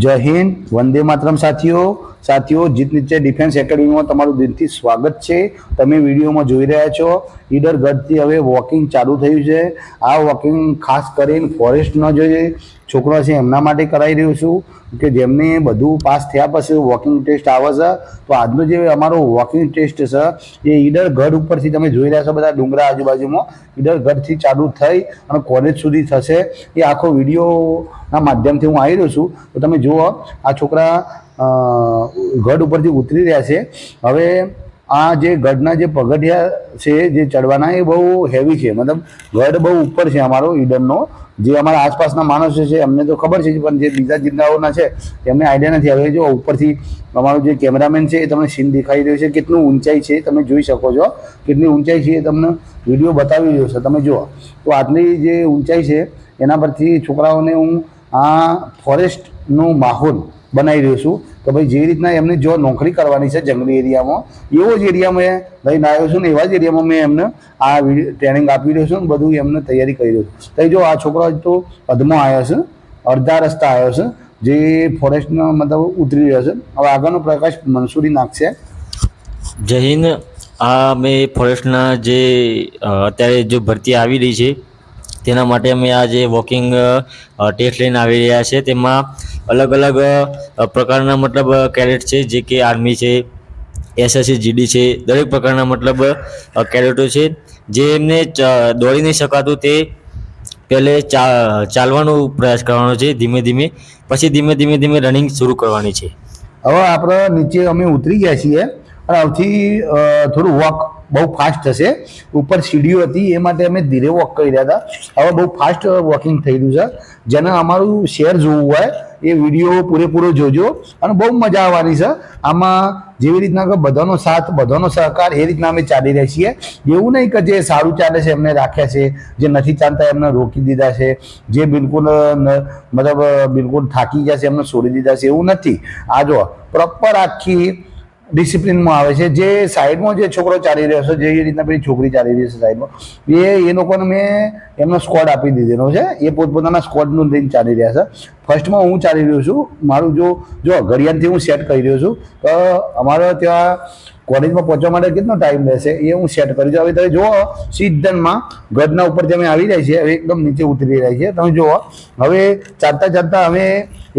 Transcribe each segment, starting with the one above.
જય હિન્દ, વંદે માતરમ સાથીઓ જીત નીચે ડિફેન્સ એકેડમીમાં તમારું દિલથી સ્વાગત છે। તમે વિડીયોમાં જોઈ રહ્યા છો ઈડર ગઢથી હવે વોકિંગ ચાલુ થયું છે। આ વોકિંગ ખાસ કરીને ફોરેસ્ટનો જે છોકરો છે એમના માટે કરાવી રહ્યો છું કે જેમને બધું પાસ થયા પછી વોકિંગ ટેસ્ટ આવે છે। તો આજનો જે અમારો વોકિંગ ટેસ્ટ છે એ ઈડર ગઢ ઉપરથી તમે જોઈ રહ્યા છો બધા ડુંગરા આજુબાજુમાં ઈડર ગઢથી ચાલુ થઈ અને કોલેજ સુધી થશે। એ આખો વિડીયોના માધ્યમથી હું આવી રહ્યો છું। તો તમે જુઓ આ છોકરા ગઢ ઉપરથી ઉતરી રહ્યા છે। હવે આ જે ગઢના જે પગથિયા છે જે ચડવાના એ બહુ હેવી છે, મતલબ ગઢ બહુ ઉપર છે અમારો ઈડરનો। જે અમારા આસપાસના માણસો છે એમને તો ખબર છે, પણ જે બીજા જિલ્લાઓના છે એમને આઈડિયા નથી। હવે જો ઉપરથી અમારો જે કેમેરામેન છે એ તમને સીન દેખાઈ રહ્યો છે, કેટલું ઊંચાઈ છે તમે જોઈ શકો છો। કેટલી ઊંચાઈ છે એ તમને વિડીયો બતાવી રહ્યો છે, તમે જુઓ। તો આટલી જે ઊંચાઈ છે એના પરથી છોકરાઓને હું આ ફોરેસ્ટનો માહોલ બનાવી રહ્યો છું કે ભાઈ જે રીતના એમને જો નોકરી કરવાની છે જંગલી એરિયામાં, એવો જ એરિયામાં લઈને આવ્યો છું ને એવા જ એરિયામાં મેં એમને આ ટ્રેનિંગ આપી રહ્યો છું ને બધું એમને તૈયારી કરી રહ્યો છું। તો જો આ છોકરો તો અધમાં આવ્યો છે, અડધા રસ્તા આવ્યો છે, જે ફોરેસ્ટનો મતલબ ઉતરી રહ્યો છે। હવે આગળનો પ્રકાશ મંસૂરી નાખશે। જય હિન્દ। આ અમે ફોરેસ્ટના જે અત્યારે જો ભરતી આવી રહી છે તેના માટે અમે આ જે વોકિંગ ટેસ્ટ લઈને આવી રહ્યા છે। તેમાં અલગ અલગ પ્રકારના મતલબ કેડેટ છે, જે કે આર્મી છે, એસએસસી જીડી છે, દરેક પ્રકારના મતલબ કેડેટો છે। જે એમને દોડી નહીં શકાતું તે પહેલે ચાલવાનો પ્રયાસ કરવાનો છે ધીમે ધીમે, પછી ધીમે ધીમે રનિંગ શરૂ કરવાની છે। હવે આપણે નીચે અમે ઉતરી ગયા છીએ અને આવથી થોડું વોક બહુ ફાસ્ટ થશે। ઉપર સીડીઓ હતી એ માટે અમે ધીરે વોક કરી રહ્યા હતા। હવે બહુ ફાસ્ટ વોકિંગ થઈ રહ્યું છે। જેને અમારું શેર જોવું હોય એ વિડીયો પૂરેપૂરો જોજો અને બહુ મજા આવવાની છે આમાં। જેવી રીતના કે બધાનો સાથ બધાનો સહકાર એ રીતના અમે ચાલી રહ્યા છીએ। એવું નહીં કે જે સારું ચાલે છે એમને રાખ્યા છે, જે નથી ચાલતા એમને રોકી દીધા છે, જે બિલકુલ મતલબ બિલકુલ થાકી ગયા છે એમને છોડી દીધા છે, એવું નથી। આ જો પ્રોપર આખી ડિસિપ્લિનમાં આવે છે। જે સાઈડમાં જે છોકરો ચાલી રહ્યો છે, જે રીતના પેલી છોકરી ચાલી રહી છે સાઈડમાં, એ લોકોને મેં એમનો સ્કોડ આપી દીધેલો છે। એ પોતપોતાના સ્કોડનું લઈને ચાલી રહ્યા છે। ફર્સ્ટમાં હું ચાલી રહ્યો છું, મારું જો ઘડિયાળથી હું સેટ કરી રહ્યો છું તો અમારે ત્યાં કોલેજમાં પહોંચવા માટે કેટલો ટાઈમ રહેશે એ હું સેટ કરી છું। હવે તમે જુઓ સીધનમાં ગઢના ઉપરથી અમે આવી રહ્યા છીએ, હવે એકદમ નીચે ઉતરી રહ્યા છીએ। તમે જુઓ હવે ચાલતા ચાલતા અમે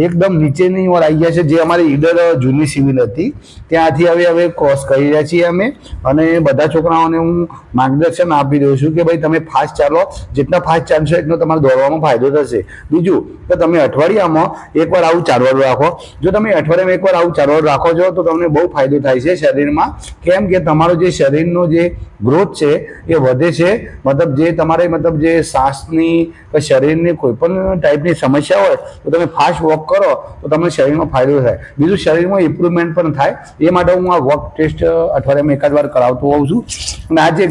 એકદમ નીચેની ઓર આવી ગયા છે, જે અમારી ઈડર જૂની સિવિલ હતી ત્યાંથી હવે ક્રોસ કરી રહ્યા છીએ અમે। અને બધા છોકરાઓને હું માર્ગદર્શન આપી રહ્યો છું કે ભાઈ તમે ફાસ્ટ ચાલો, જેટલા ફાસ્ટ ચાલશો એટલો તમારે દોડવામાં ફાયદો થશે। બીજું તો તમે અઠવાડિયામાં એકવાર આવું ચાલવાનું રાખો। જો તમે અઠવાડિયામાં એકવાર આવું ચાલવાનું રાખો છો તો તમને બહુ ફાયદો થાય છે શરીરમાં। કેમ કે તમારો જે શરીરનો જે ગ્રોથ છે એ વધે છે, મતલબ જે તમારે મતલબ જે શ્વાસની કે શરીરની કોઈ પણ ટાઈપની સમસ્યા હોય તો તમે ફાસ્ટ વોક કરો તો તમને શરીરમાં ફાયદો થાય। બીજું શરીરમાં ઇમ્પ્રુવમેન્ટ પણ થાય। એ માટે હું આ વોક ટેસ્ટ અઠવાડિયામાં એકાદ વાર કરાવતો હોઉં છું। અને આ જે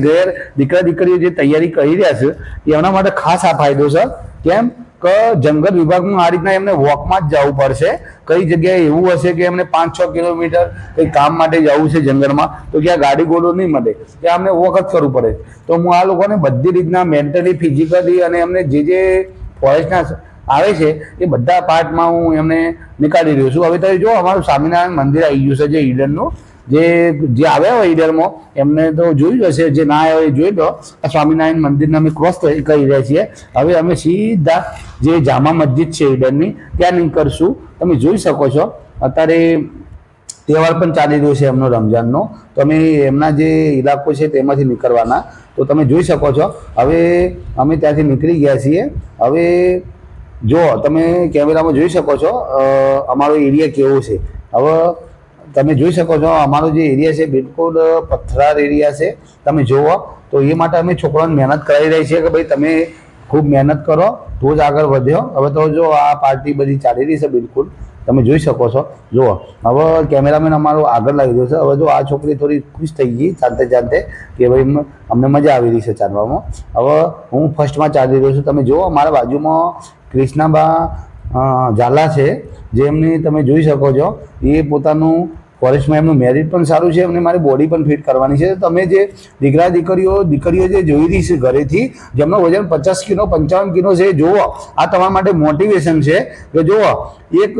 દીકરા દીકરીઓ જે તૈયારી કરી રહ્યા છે એમના માટે ખાસ આ ફાયદો છે। કેમ કે જંગલ વિભાગમાં આ રીતના એમને વોકમાં જ જવું પડશે। કઈ જગ્યાએ એવું હશે કે એમને 5-6 કિલોમીટર કંઈ કામ માટે જવું છે જંગલમાં, તો ત્યાં ગાડી ઘોડો નહીં મળે, ત્યાં અમને વોક જ કરવું પડે। તો હું આ લોકોને બધી રીતના મેન્ટલી, ફિઝિકલી અને એમને જે ફોરેસ્ટના આવે છે એ બધા પાર્ટમાં હું એમને નીકાળી રહ્યો છું। હવે તમે જો અમારું સ્વામિનારાયણ મંદિર આવી ગયું છે, જે ઈડરનું જે આવ્યા હોય ઈડરમાં એમને તો જોયું હશે, જે ના આવ્યા હોય જોઈ લો। આ સ્વામિનારાયણ મંદિરને અમે ક્રોસ કરી રહ્યા છીએ। હવે અમે સીધા જે જામા મસ્જિદ છે ઈડરની ત્યાં નીકળશું। તમે જોઈ શકો છો અત્યારે તહેવાર પણ ચાલી રહ્યો છે એમનો રમઝાનનો, તો અમે એમના જે ઇલાકો છે તેમાંથી નીકળવાના, તો તમે જોઈ શકો છો। હવે અમે ત્યાંથી નીકળી ગયા છીએ। હવે જો તમે કેમેરામાં જોઈ શકો છો અમારો એરિયા કેવો છે। હવે તમે જોઈ શકો છો અમારો જે એરિયા છે બિલકુલ પથરાળ એરિયા છે। તમે જુઓ તો એ માટે અમે છોકરાઓને મહેનત કરાવી રહી છીએ કે ભાઈ તમે ખૂબ મહેનત કરો તો જ આગળ વધ્યો। હવે તો જો આ પાર્ટી બધી ચાલી રહી છે બિલકુલ તમે જોઈ શકો છો। જુઓ હવે કેમેરામેન અમારો આગળ લાગી રહ્યો છે। હવે જો આ છોકરી થોડી ખુશ થઈ ગઈ ચાલતે ચાલતે કે ભાઈ અમને મજા આવી રહી છે ચાલવામાં। હવે હું ફર્સ્ટમાં ચાલી રહ્યો છું। તમે જુઓ મારા બાજુમાં ક્રિષ્નાબા ઝાલા છે, જેમની તમે જોઈ શકો છો એ પોતાનું ફોરેસ્ટમાં એમનું મેરિટ પણ સારું છે અને મારી બોડી પણ ફિટ કરવાની છે. તમે જે દીકરીઓ જે જોઈ રહી છે ઘરેથી, જેમનો વજન 50 કિલો 55 કિલો છે, જુઓ આ તમારા માટે મોટિવેશન છે કે જુઓ એક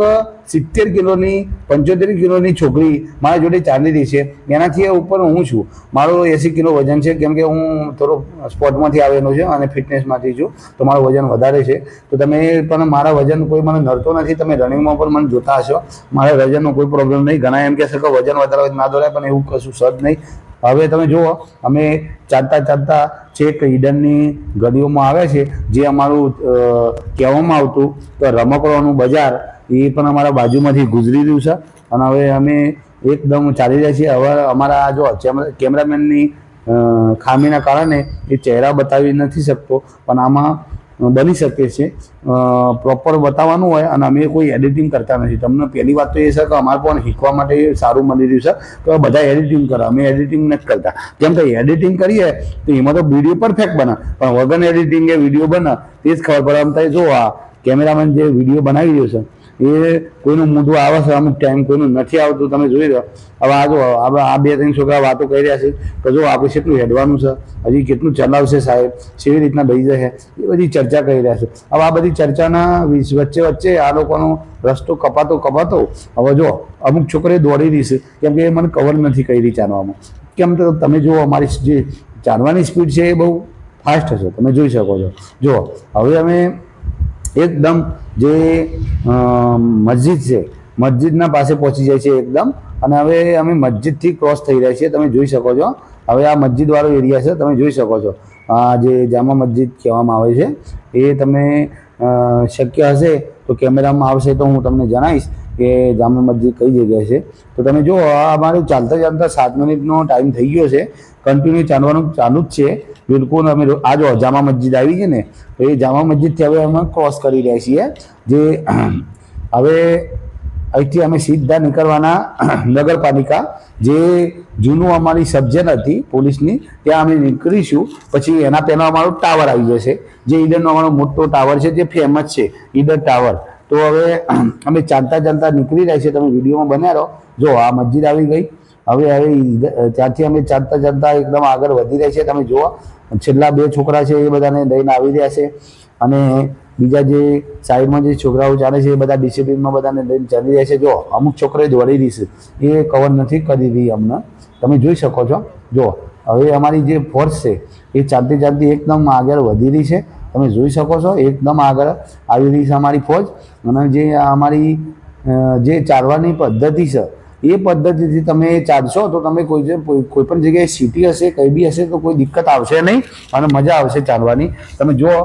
70 કિલોની 75 કિલોની છોકરી મારા જોડે ચાલી રહી છે, એનાથી ઉપર હું છું. મારું 80 કિલો વજન છે, કેમ કે હું થોડો સ્પોર્ટમાંથી આવેલો છે અને ફિટનેસમાંથી છું, તો મારું વજન વધારે છે. તો તમે પણ મારા વજન કોઈ મને નડતો નથી. તમે રનિંગમાં પણ મને જોતા હશો, મારા વજનનો કોઈ પ્રોબ્લેમ નહીં. ઘણા એમ કહેશે કે વજન વધારે ના દોડાય, પણ એવું કશું સદ નહીં. હવે તમે જુઓ, અમે ચાલતા છેક ઈડનની ગલીઓમાં આવ્યા છે, જે અમારું કહેવામાં આવતું તો રમકડાનું બજાર, એ પણ અમારા બાજુમાંથી ગુજરી રહ્યું છે. અને હવે અમે એકદમ ચાલી રહ્યા છીએ. હવે અમારા જો કેમેરામેનની ખામીના કારણે એ ચહેરા બતાવી નથી શકતો, પણ આમાં બની શકે છે પ્રોપર બતાવવાનું હોય. અને અમે કોઈ એડિટિંગ કરતા નથી. તમને પહેલી વાત તો એ છે કે અમારે પણ શીખવા માટે સારું મળી રહ્યું છે કે બધા એડિટિંગ કરે, અમે એડિટિંગ નથી કરતા. કેમ કે એડિટિંગ કરીએ તો એમાં તો વિડીયો પરફેક્ટ બને, પણ વગર એડિટિંગ એ વિડીયો બને તે જ ખબર પડે. આમ થાય જો આ કેમેરામેન જે વિડીયો બનાવી રહ્યો છે એ કોઈનું મોઢું આવે છે અમુક ટાઈમ, કોઈનું નથી આવતું. તમે જોઈ રહ્યો. હવે આ જો આ 2-3 છોકરા વાતો કરી રહ્યા છે કે જો આપણે કેટલું હેડવાનું છે, હજી કેટલું ચલાવશે સાહેબ, કેવી રીતના દઈ જશે, એ બધી ચર્ચા કરી રહ્યા છે. હવે આ બધી ચર્ચાના વચ્ચે આ લોકોનો રસ્તો કપાતો હવે જો અમુક છોકરીઓ દોડી રહી છે, કેમ કે એ મને કવર નથી કરી ચાલવામાં. કેમ તો તમે જુઓ અમારી જે ચાલવાની સ્પીડ છે એ બહુ ફાસ્ટ હશે, તમે જોઈ શકો છો. જુઓ હવે અમે એકદમ જે મસ્જિદ છે, મસ્જિદના પાસે પહોંચી જાય છે એકદમ. અને હવે અમે મસ્જિદથી ક્રોસ થઈ રહ્યા છીએ, તમે જોઈ શકો છો. હવે આ મસ્જિદવાળો એરિયા છે, તમે જોઈ શકો છો. આ જે જામા મસ્જિદ કહેવામાં આવે છે, એ તમે શક્ય હશે તો કેમેરામાં આવશે તો હું તમને જણાવીશ કે જામા મસ્જિદ કઈ જગ્યાએ છે. તો તમે જુઓ, અમારે ચાલતા 7 મિનિટનો ટાઈમ થઈ ગયો છે. કન્ટિન્યુ ચાલવાનું ચાલુ જ છે બિલકુલ. અમે આ જો જામા મસ્જિદ આવી છે ને, તો એ જામા મસ્જિદથી હવે અમે ક્રોસ કરી રહ્યા છીએ. જે હવે અહીંથી અમે સીધા નીકળવાના નગરપાલિકા, જે જૂનું અમારી સબજેલ હતી પોલીસની, ત્યાં અમે નીકળીશું. પછી એના પહેલાં અમારો ટાવર આવી જશે, જે ઈડનનો અમારો મોટો ટાવર છે, જે ફેમસ છે ઈડન ટાવર. તો હવે અમે ચાલતા નીકળી રહ્યા છીએ, તમે વિડીયોમાં બન્યા રહો. જો આ મસ્જિદ આવી ગઈ. હવે ત્યાંથી અમે ચાલતા એકદમ આગળ વધી રહ્યા છીએ. તમે જુઓ, છેલ્લા 2 છોકરા છે એ બધાને લઈને આવી રહ્યા છે, અને બીજા જે સાઈડમાં જે છોકરાઓ ચાલે છે એ બધા ડિસિપ્લિનમાં બધાને લઈને ચાલી રહ્યા છે. જો અમુક છોકરાઓ દોડી રહી છે, એ કવર નથી કરી રહી અમને, તમે જોઈ શકો છો. જો હવે અમારી જે ફોર્સ છે એ ચાલતી એકદમ આગળ વધી રહી છે, તમે જોઈ શકો છો. એકદમ આગળ આવી રહી છે અમારી ફોજ. અને જે અમારી જે ચાલવાની પદ્ધતિ છે, એ પદ્ધતિથી તમે ચાલશો તો તમે કોઈ પણ જગ્યાએ સિટી હશે, કંઈ બી હશે, તો કોઈ દિક્કત આવશે નહીં અને મજા આવશે ચાલવાની. તમે જુઓ,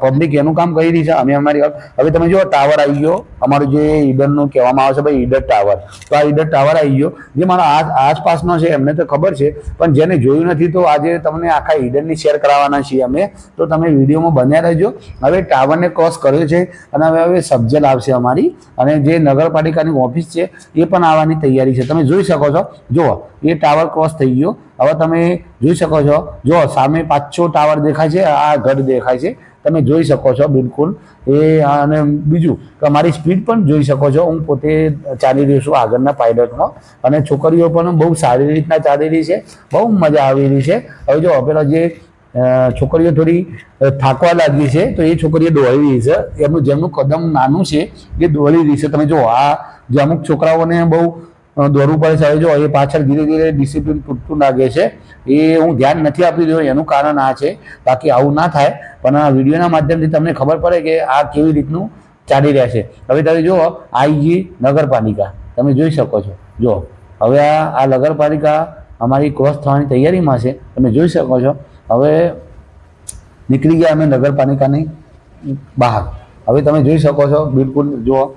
પબ્લિક એનું કામ કરી રહી છે, અમે અમારી. હવે તમે જુઓ, ટાવર આવી ગયો અમારું, જે ઈડનનું કહેવામાં આવે છે ભાઈ ઈડર ટાવર. તો આ ઈડર ટાવર આવી ગયો, જે મારા આસપાસનો છે, એમને તો ખબર છે, પણ જેને જોયું નથી તો આજે તમને આખા ઈડનની શેર કરાવવાના છીએ અમે. તો તમે વિડીયોમાં બન્યા રહેજો. હવે ટાવરને ક્રોસ કર્યો છે અને હવે સબજેલ આવશે અમારી, અને જે નગરપાલિકાની ઓફિસ છે એ પણ આવવાની તૈયારી છે. તમે જોઈ શકો છો. જુઓ, એ ટાવર ક્રોસ થઈ ગયો. હવે તમે જોઈ શકો છો. જો સામે 5-6 ટાવર દેખાય છે, આ ગઢ દેખાય છે, તમે જોઈ શકો છો બિલકુલ. એ અને બીજું કે અમારી સ્પીડ પણ જોઈ શકો છો. હું પોતે ચાલી રહ્યો છું આગળના પાયલટમાં, અને છોકરીઓ પણ બહુ સારી રીતના ચાલી રહી છે, બહુ મજા આવી રહી છે. હવે જો પેલા જે છોકરીઓ થોડી થાકવા લાગી છે, તો એ છોકરીઓ દોડી રહી છે. જેમનું કદમ નાનું છે એ દોડી રહી છે. તમે જુઓ, આ જે અમુક છોકરાઓને બહુ દોડવું પડે છે. હવે જો એ પાછળ ધીરે ધીરે ડિસિપ્લિન તૂટતું લાગે છે, એ હું ધ્યાન નથી આપી રહ્યો, એનું કારણ આ છે. બાકી આવું ના થાય, પણ આ વિડીયોના માધ્યમથી તમને ખબર પડે કે આ કેવી રીતનું ચાલી રહ્યા છે. હવે તમે જુઓ, આઈજી નગરપાલિકા તમે જોઈ શકો છો. જો હવે આ નગરપાલિકા અમારી ક્રોસ થવાની તૈયારીમાં છે, તમે જોઈ શકો છો. હવે નીકળી ગયા અમે નગરપાલિકાની બહાર. હવે તમે જોઈ શકો છો બિલકુલ. જુઓ,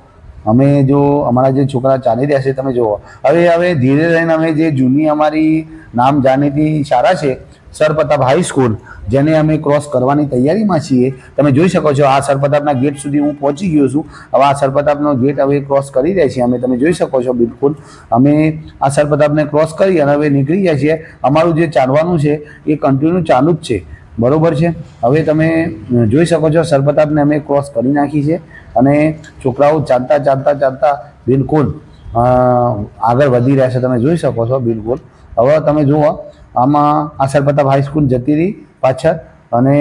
અમે જો અમારા જે છોકરા ચાલી રહ્યા છે, તમે જુઓ. હવે ધીરે રહીને અમે જે જૂની અમારી નામ જાણીતી શાળા છે, સર પ્રતાપ હાઈસ્કૂલ, જેને અમે ક્રોસ કરવાની તૈયારીમાં છીએ. તમે જોઈ શકો છો, આ સર પ્રતાપના ગેટ સુધી હું પહોંચી ગયો છું. હવે આ સર પ્રતાપનો ગેટ હવે ક્રોસ કરી રહ્યા છીએ અમે, તમે જોઈ શકો છો બિલકુલ. અમે આ સર પ્રતાપને ક્રોસ કરી અને હવે નીકળી ગયા છીએ. અમારું જે ચાલવાનું છે એ કન્ટિન્યુ ચાલુ જ છે, બરોબર છે. હવે તમે જોઈ શકો છો, સરપતાપને અમે ક્રોસ કરી નાખી છે, અને છોકરાઓ ચાલતા બિલકુલ આગળ વધી રહ્યા છે, તમે જોઈ શકો છો બિલકુલ. હવે તમે જુઓ આમાં આ સરપતાપ હાઈસ્કૂલ જતી રહી પાછળ, અને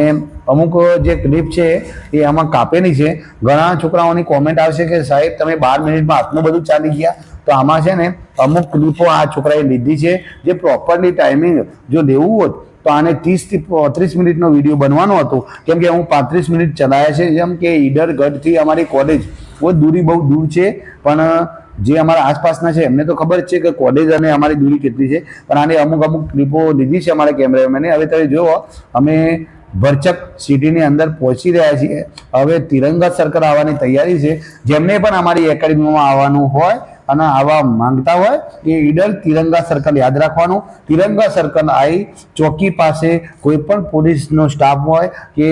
અમુક જે ક્લિપ છે એ આમાં કાપેલી છે. ઘણા છોકરાઓની કોમેન્ટ આવશે કે સાહેબ તમે 12 મિનિટમાં આટલું બધું ચાલી ગયા. તો આમાં છે ને અમુક ક્લિપો આ છોકરાએ લીધી છે, જે પ્રોપરલી ટાઈમિંગ જો લેવું હોત તો આને 30 થી 35 મિનિટનો વિડીયો બનવાનો હતો, કેમ કે હું 35 મિનિટ ચલાવ્યા છે. જેમ કે ઈડર ગઢથી અમારી કોલેજ બહુ દૂર છે, પણ જે અમારા આસપાસના છે એમને તો ખબર જ છે કે કોલેજ અને અમારી દૂરી કેટલી છે. પણ આને અમુક ક્લિપો લીધી છે અમારા કેમેરામેને. હવે તમે જુઓ અમે ભરચક સિટીની અંદર પહોંચી રહ્યા છીએ. હવે તિરંગા સર્કલ આવવાની તૈયારી છે. જેમને પણ અમારી એકેડમીમાં આવવાનું હોય અને આવા માંગતા હોય એ ઈડર તિરંગા સર્કલ યાદ રાખવાનું. તિરંગા સર્કલ આવી ચોકી પાસે કોઈ પણ પોલીસનો સ્ટાફ હોય કે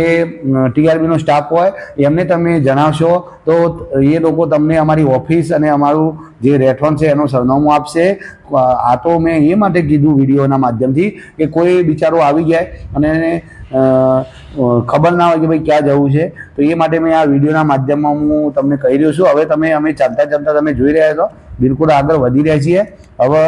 ટીઆરબીનો સ્ટાફ હોય એમને તમે જણાવશો તો એ લોકો તમને અમારી ઓફિસ અને અમારું જે રહેઠાણ છે એનું સરનામું આપશે. આ તો મેં એ માટે કીધું વિડીયોના માધ્યમથી કે કોઈ બિચારો આવી જાય અને ખબર ના હોય કે ભાઈ ક્યાં જવું છે, તો એ માટે મેં આ વિડીયોના માધ્યમમાં હું તમને કહી રહ્યો છું. હવે અમે ચાલતા તમે જોઈ રહ્યા છો બિલકુલ આગળ વધી રહ્યા છીએ. હવે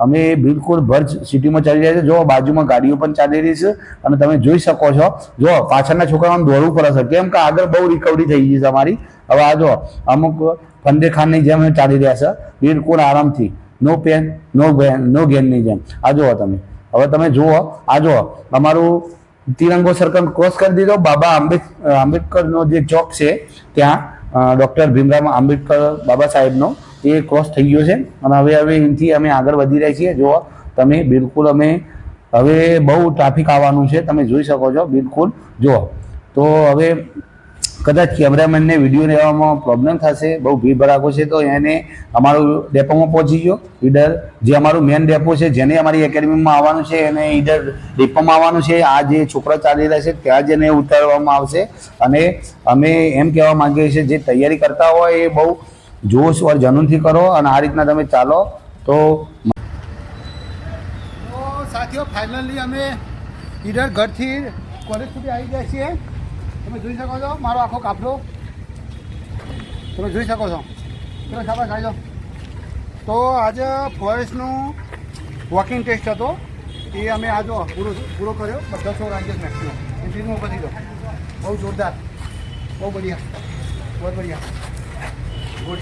અમે બિલકુલ ભર્જ સિટીમાં ચાલી રહ્યા છીએ. જો બાજુમાં ગાડીઓ પણ ચાલી રહી છે અને તમે જોઈ શકો છો. જો પાછળના છોકરાઓને દોડવું પડે છે, કેમ કે આગળ બહુ રિકવરી થઈ ગઈ છે અમારી. હવે આ જો અમુક ફંદે ખાનની જેમ ચાલી રહ્યા છે બિલકુલ આરામથી, નો પેન નો ગેનની જેમ. આ જુઓ તમે, હવે તમે જુઓ આ જુઓ અમારું તિરંગો સર્કલ ક્રોસ કરી દીધો. બાબા આંબેડકરનો જે ચોક છે ત્યાં ડૉક્ટર ભીમરાવ આંબેડકર બાબા સાહેબનો એ ક્રોસ થઈ ગયો છે. અને હવે અહીંથી અમે આગળ વધી રહ્યા છીએ. જુઓ તમે બિલકુલ અમે હવે બહુ ટ્રાફિક આવવાનું છે, તમે જોઈ શકો છો બિલકુલ. જુઓ તો હવે કદાચ કેમેરામેનને વિડીયો લેવામાં પ્રોબ્લેમ થશે, બહુ ભીડ ભડાકો છે, તો એને અમારું ડેપોમાં પહોંચી ગયો. ઈડર જે અમારું મેન ડેપો છે, જેને અમારી એકેડમીમાં આવવાનું છે એને ઈડર ડેપોમાં આવવાનું છે. આ જે છોકરા ચાલી રહ્યા છે ત્યાં જ એને ઉતારવામાં આવશે. અને અમે એમ કહેવા માંગીએ છીએ જે તૈયારી કરતા હોય એ બહુ જોશ ઓર જનૂનથી કરો અને આ રીતના તમે ચાલો. તો સાથીઓ ફાઇનલી અમે ઈડર ઘરથી કોલેજ સુધી આવી ગયા છીએ. તમે જોઈ શકો છો મારો આખો કાફલો, તમે જોઈ શકો છો. ચલો શાબાશ આવી જાઓ. તો આજે ફોરેસ્ટનું વોકિંગ ટેસ્ટ હતો એ અમે આજો પૂરો કર્યો. બધા 100 રાંજેસ મેક્સિમમ એ ફિલ્મો બધી દો. બહુ જોરદાર, બહુ બઢિયા, બહુ બઢિયા, ગુડ.